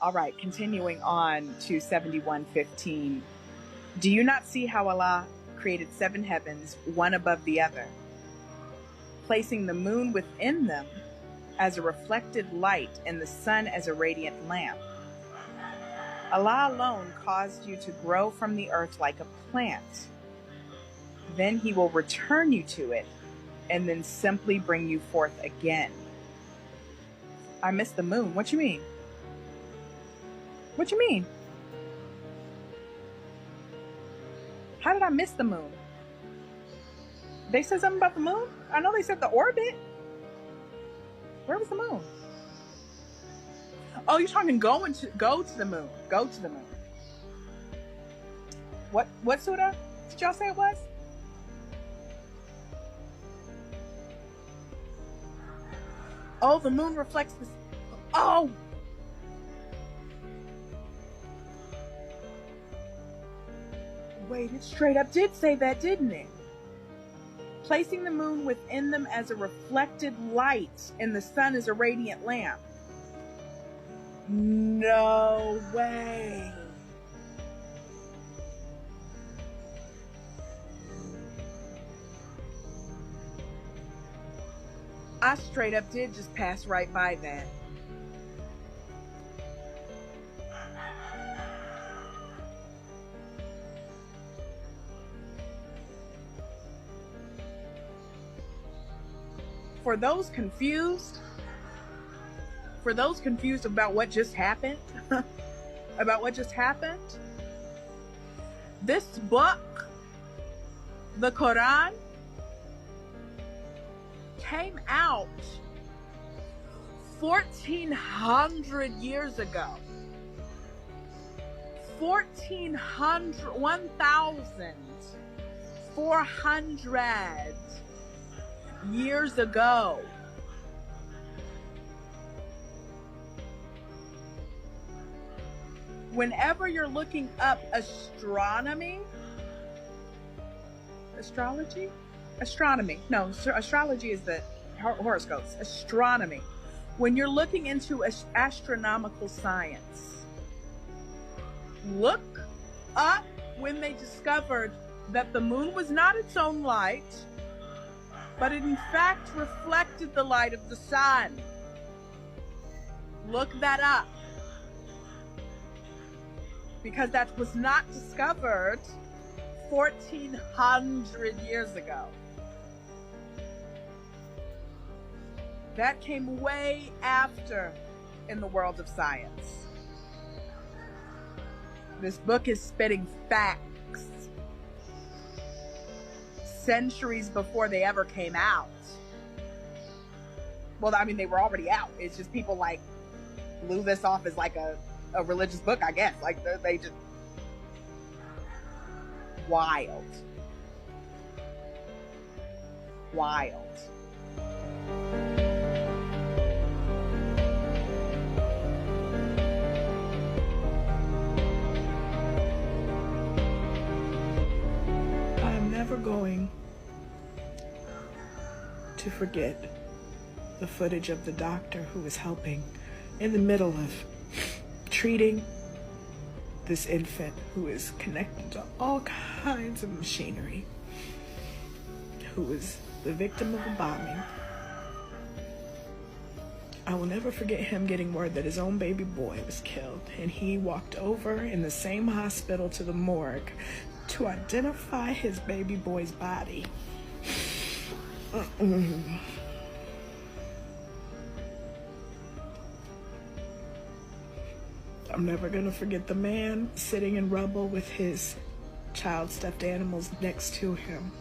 All right, continuing on to 71:15. Do you not see how Allah created 7 heavens, one above the other, placing the moon within them as a reflected light and the sun as a radiant lamp? Allah alone caused you to grow from the earth like a plant. Then He will return you to it and then simply bring you forth again. I missed the moon. What you mean? What you mean? How did I miss the moon? They said something about the moon? I know they said the orbit. Where was the moon? Oh, you're talking go to the moon. Go to the moon. What surah did y'all say it was? Oh, the moon reflects this. Oh! Wait, it straight up did say that, didn't it? Placing the moon within them as a reflected light and the sun as a radiant lamp. No way. I straight up did just pass right by that. For those confused about what just happened, this book, the Quran, came out 1,400 years ago. 1,400 years ago. Whenever you're looking up astrology? No, astrology is the horoscopes. Astronomy. When you're looking into astronomical science, look up when they discovered that the moon was not its own light, but it in fact reflected the light of the sun. Look that up. Because that was not discovered 1,400 years ago. That came way after in the world of science. This book is spitting facts centuries before they ever came out. Well, I mean, they were already out. It's just people like blew this off as like a religious book, I guess. Like they just wild. I'm never going to forget the footage of the doctor who was helping in the middle of treating this infant who is connected to all kinds of machinery, who was the victim of a bombing. I will never forget him getting word that his own baby boy was killed, and he walked over in the same hospital to the morgue to identify his baby boy's body. I'm never gonna forget the man sitting in rubble with his child stuffed animals next to him.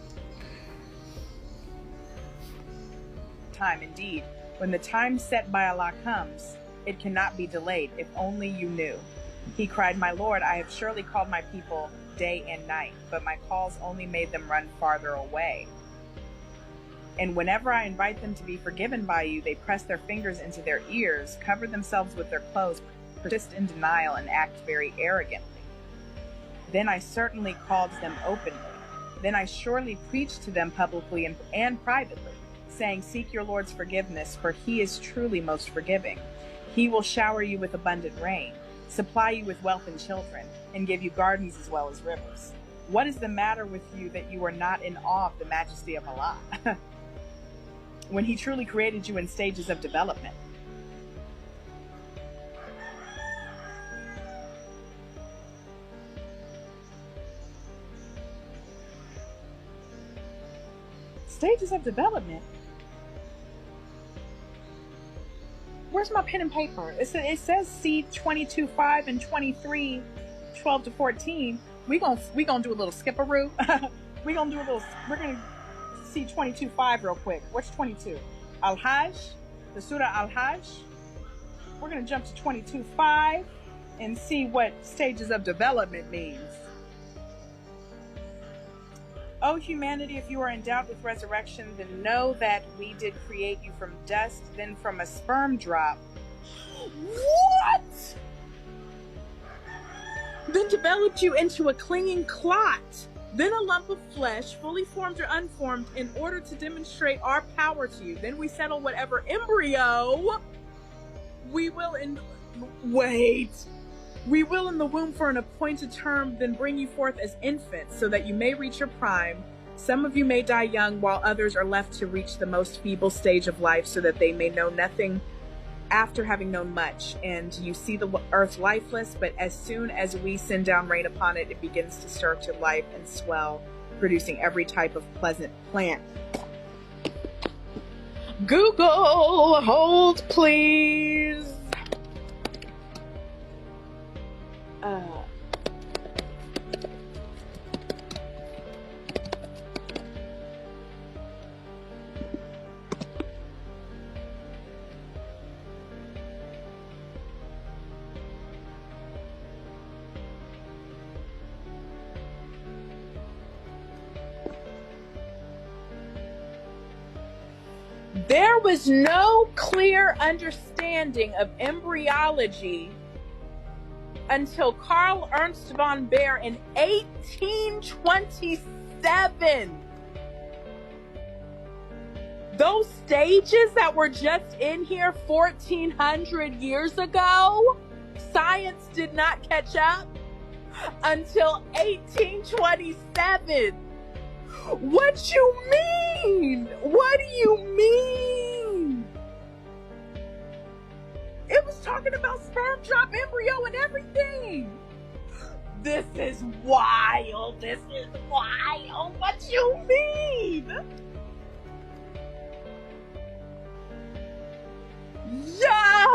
Time indeed. When the time set by Allah comes, it cannot be delayed. If only you knew. He cried, "My Lord, I have surely called my people day and night, but my calls only made them run farther away. And whenever I invite them to be forgiven by you, they press their fingers into their ears, cover themselves with their clothes, persist in denial, and act very arrogantly. Then I certainly called them openly. Then I surely preached to them publicly and privately, saying, 'Seek your Lord's forgiveness, for He is truly most forgiving. He will shower you with abundant rain, supply you with wealth and children, and give you gardens as well as rivers. What is the matter with you that you are not in awe of the majesty of Allah? When He truly created you in stages of development. Stages of development? Where's my pen and paper? It says seed 22:5 and 23:12 to 14. We gonna do a little skipperoo. We're gonna see 22:5 real quick. What's 22? Al-Hajj, the Surah Al-Hajj. We're gonna jump to 22:5 and see what stages of development means. O humanity, if you are in doubt with resurrection, then know that we did create you from dust, then from a sperm drop. What? Then developed you into a clinging clot, then a lump of flesh, fully formed or unformed, in order to demonstrate our power to you. Then we settle whatever embryo we will in the womb for an appointed term, then bring you forth as infants, so that you may reach your prime. Some of you may die young, while others are left to reach the most feeble stage of life, so that they may know nothing after having known much. And you see the earth lifeless, but as soon as we send down rain upon it, it begins to stir to life and swell, producing every type of pleasant plant. Google, hold please. There was no clear understanding of embryology until Carl Ernst von Baer in 1827. Those stages that were just in here 1400 years ago, science did not catch up until 1827. What you mean? What do you mean? It was talking about sperm drop, embryo, and everything. This is wild. This is wild. What you mean? Yeah.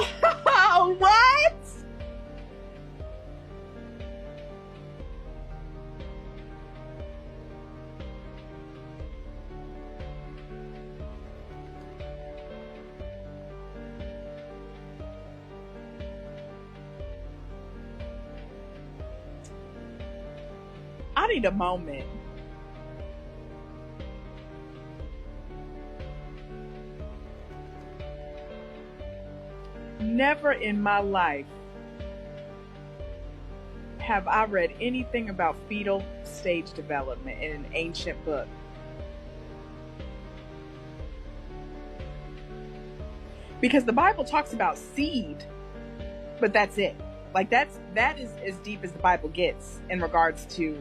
What? I need a moment. Never in my life have I read anything about fetal stage development in an ancient book. Because the Bible talks about seed, but that's it. Like that is as deep as the Bible gets in regards to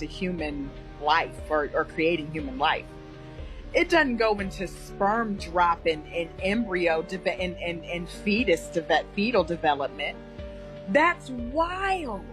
human life or creating human life. It doesn't go into sperm drop and embryo and fetal development. That's wild.